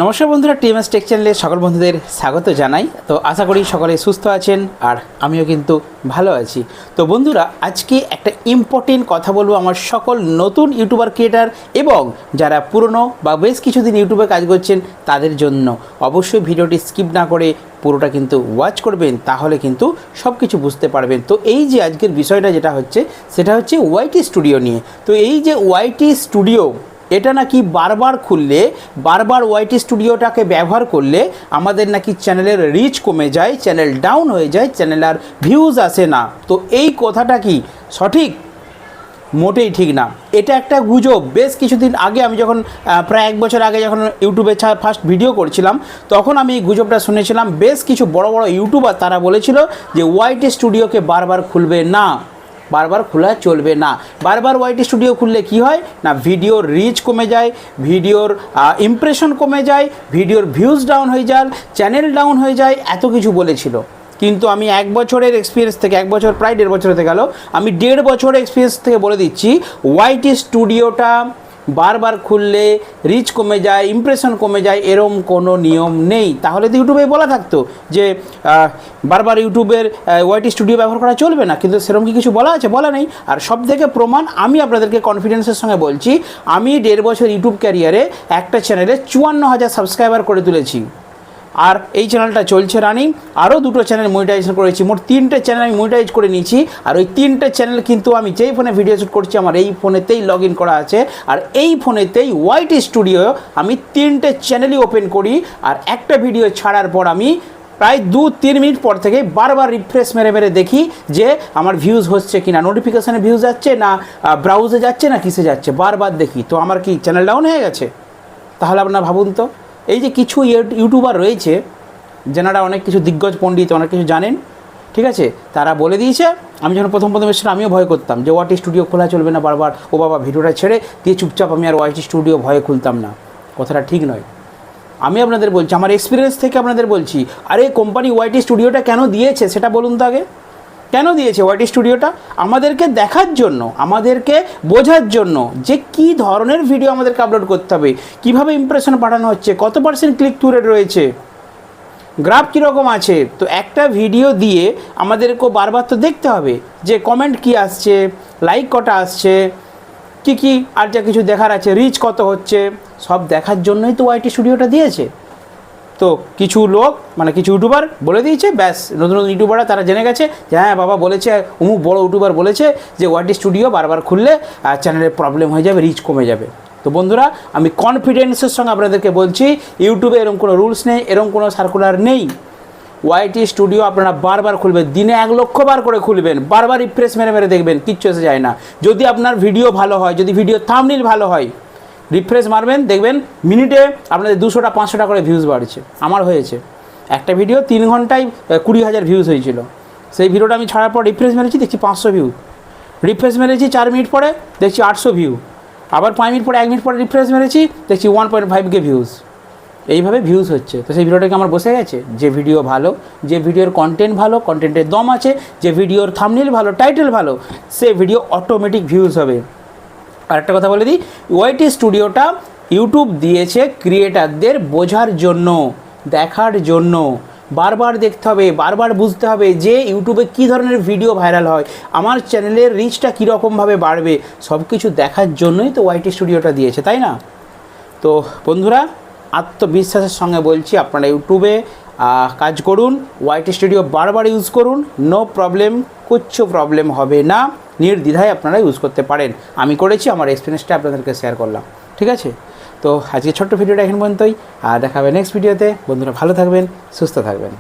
নমস্কার বন্ধুরা, TMS take চ্যানেলে সকল বন্ধুদের স্বাগত জানাই। তো আশা করি সকলে সুস্থ আছেন আর আমিও কিন্তু ভালো আছি। তো বন্ধুরা, আজকে একটা ইম্পর্টেন্ট কথা বলবো আমার সকল নতুন ইউটিউবার ক্রিয়েটার এবং যারা পুরনো বা বেশ কিছুদিন ইউটিউবে কাজ করছেন তাদের জন্য। অবশ্যই ভিডিওটি স্কিপ না করে পুরোটা কিন্তু ওয়াচ করবেন, তাহলে কিন্তু সব কিছু বুঝতে পারবেন। তো এই যে আজকের বিষয়টা যেটা হচ্ছে সেটা হচ্ছে ওয়াইটি স্টুডিও নিয়ে। তো এই যে ওয়াইটি স্টুডিও, এটা নাকি বারবার খুললে, বারবার ওয়াইটি স্টুডিওটাকে ব্যবহার করলে আমাদের নাকি চ্যানেলের রিচ কমে যায়, চ্যানেল ডাউন হয়ে যায়, চ্যানেল আর ভিউজ আসে না। তো এই কথাটা কি সঠিক? মোটেই ঠিক না, এটা একটা গুজব। বেশ কিছুদিন আগে আমি যখন প্রায় 1 বছর আগে যখন ইউটিউবে ফার্স্ট ভিডিও করছিলাম, তখন আমি এই গুজবটা শুনেছিলাম। বেশ কিছু বড় বড় ইউটিউবার তারা বলেছিল যে ওয়াইটি স্টুডিওকে বারবার খুলবে না, বারবার খোলা চলবে না। বারবার ওয়াইটি স্টুডিও খুললে কি হয় না, ভিডিওর রিচ কমে যায়, ভিডিওর ইমপ্রেশন কমে যায়, ভিডিওর ভিউজ ডাউন হয়ে যায়, চ্যানেল ডাউন হয়ে যায়, এত কিছু বলেছিল। কিন্তু আমি 1 বছরের এক্সপিরিয়েন্স থেকে, 1 বছর প্রায় 1.5 বছর হতে গেল, আমি 1.5 বছরের এক্সপিরিয়েন্স থেকে বলে দিচ্ছি, ওয়াইটি স্টুডিওটা বারবার খুললে রিচ কমে যায়, ইমপ্রেশন কমে যায়, এরম কোনো নিয়ম নেই। তাহলে তো ইউটিউবে বলা থাকতো যে বারবার ইউটিউবের ওয়াইটি স্টুডিও ব্যবহার করা চলবে না, কিন্তু সেরকম কি কিছু বলা আছে? বলা নেই। আর সব থেকে প্রমাণ আমি আপনাদেরকে কনফিডেন্সের সঙ্গে বলছি, আমি 1.5 বছর ইউটিউব ক্যারিয়ারে একটা চ্যানেলে 54,000 সাবস্ক্রাইবার করে তুলেছি। আর এই চ্যানেলটা চলছে রানিং। আরও 2টো চ্যানেল মনিটাইজেশন করেছি, মোট 3টে চ্যানেল আমি মনিটাইজ করে নিয়েছি। আর ওই 3টে চ্যানেল কিন্তু আমি যেই ফোনে ভিডিও শ্যুট করছি আমার এই ফোনেতেই লগ ইন করা আছে, আর এই ফোনেতেই ওয়াইটি স্টুডিও আমি 3টে চ্যানেলই ওপেন করি। আর একটা ভিডিও ছাড়ার পর আমি প্রায় 2-3 মিনিট পর থেকে বারবার রিফ্রেশ মেরে মেরে দেখি যে আমার ভিউজ হচ্ছে কি না, নোটিফিকেশানে ভিউজ যাচ্ছে না, ব্রাউজে যাচ্ছে না, কিসে যাচ্ছে, বারবার দেখি। তো আমার কি চ্যানেল ডাউন হয়ে গেছে? তাহলে আপনারা ভাবুন তো। এই যে কিছু ইউটিউবার রয়েছে যেনারা অনেক কিছু দিগ্গজ পণ্ডিত, অনেক কিছু জানেন, ঠিক আছে, তারা বলে দিয়েছে। আমি যখন প্রথম এসেছিলাম আমিও ভয় করতাম যে ওয়াইটি স্টুডিও খোলা চলবে না, বারবার ও বাবা ভিডিওটা ছেড়ে দিয়ে চুপচাপ আমি আর ওয়াইটি স্টুডিও ভয়ে খুলতাম না। কথাটা ঠিক নয়। আমি আপনাদের বলছি, আমার এক্সপিরিয়েন্স থেকে আপনাদের বলছি, আরে কোম্পানি ওয়াইটি স্টুডিওটা কেন দিয়েছে সেটা বলুন তো আগে। কেন দিয়েছে ওয়াইটি স্টুডিওটা? আমাদেরকে দেখার জন্য, আমাদেরকে বোঝার জন্য যে কী ধরনের ভিডিও আমাদেরকে আপলোড করতে হবে, কীভাবে ইমপ্রেশন পাঠানো হচ্ছে, কত % ক্লিক থ্রু রেট রয়েছে, গ্রাফ কীরকম আছে। তো একটা ভিডিও দিয়ে আমাদেরকে বারবার তো দেখতে হবে যে কমেন্ট কী আসছে, লাইক কটা আসছে, কী আর যা কিছু দেখার আছে, রিচ কত হচ্ছে, সব দেখার জন্যই তো ওয়াইটি স্টুডিওটা দিয়েছে। তো কিছু লোক মানে কিছু ইউটিউবার বলে দিয়েছে, ব্যাস নতুন নতুন ইউটিউবাররা তারা জেনে গেছে যে হ্যাঁ বাবা বলেছে, অমুক বড় ইউটিউবার বলেছে যে ওয়াইটি স্টুডিও বারবার খুললে চ্যানেলের প্রবলেম হয়ে যাবে, রিচ কমে যাবে। তো বন্ধুরা, আমি কনফিডেন্সের সঙ্গে আপনাদেরকে বলছি, ইউটিউবে এরকম কোনো রুলস নেই, এরকম কোনো সার্কুলার নেই। ওয়াইটি স্টুডিও আপনারা বারবার খুলবেন, দিনে 1 লক্ষ বার করে খুলবেন, বারবার রিফ্রেশ মেরে মেরে দেখবেন, কিচ্ছু এসে যায় না। যদি আপনার ভিডিও ভালো হয়, যদি ভিডিও থাম্বনেইল ভালো হয়, রিফ্রেশ মারবেন, দেখবেন মিনিটে আপনাদের 200টা 500টা করে ভিউজ বাড়ছে। আমার হয়েছে, একটা ভিডিও 3 ঘন্টায় 20,000 ভিউজ হয়েছিল। সেই ভিডিওটা আমি ছাড়ার পর রিফ্রেশ মেরেছি, দেখছি 500 ভিউ। রিফ্রেশ মেরেছি 4 মিনিট পরে, দেখছি 800 ভিউ। আবার 5 মিনিট পরে, 1 মিনিট পরে রিফ্রেশ মেরেছি, দেখছি 1.5K ভিউজ। এইভাবে ভিউজ হচ্ছে। তো সেই ভিডিওটাকে আমার বসে গেছে। যে ভিডিও ভালো, যে ভিডিওর কন্টেন্ট ভালো, কন্টেন্টের দম আছে, যে ভিডিওর থাম্বনেইল ভালো, টাইটেল ভালো, সে ভিডিও অটোমেটিক ভিউজ হবে। আর একটা কথা বলে দিই, ওয়াইটি স্টুডিওটা ইউটিউব দিয়েছে ক্রিয়েটারদের বোঝার জন্য, দেখার জন্য। বারবার দেখতে হবে, বারবার বুঝতে হবে যে ইউটিউবে কী ধরনের ভিডিও ভাইরাল হয়, আমার চ্যানেলের রিচটা কীরকমভাবে বাড়বে, সব কিছু দেখার জন্যই তো ওয়াইটি স্টুডিওটা দিয়েছে, তাই না? তো বন্ধুরা, আত্মবিশ্বাসের সঙ্গে বলছি, আপনারা ইউটিউবে কাজ করুন, ওয়াইটি স্টুডিও বারবার ইউজ করুন, নো প্রবলেম, কিচ্ছু প্রবলেম হবে না, নির্দ্বিধায় আপনারা ইউজ করতে পারেন। আমি করেছি, আমার এক্সপিরিয়েন্সটা আপনাদেরকে শেয়ার করলাম, ঠিক আছে? তো আজকে ছোট্ট ভিডিওটা এখন পর্যন্তই, আর দেখা হবে নেক্সট ভিডিওতে। বন্ধুরা ভালো থাকবেন, সুস্থ থাকবেন।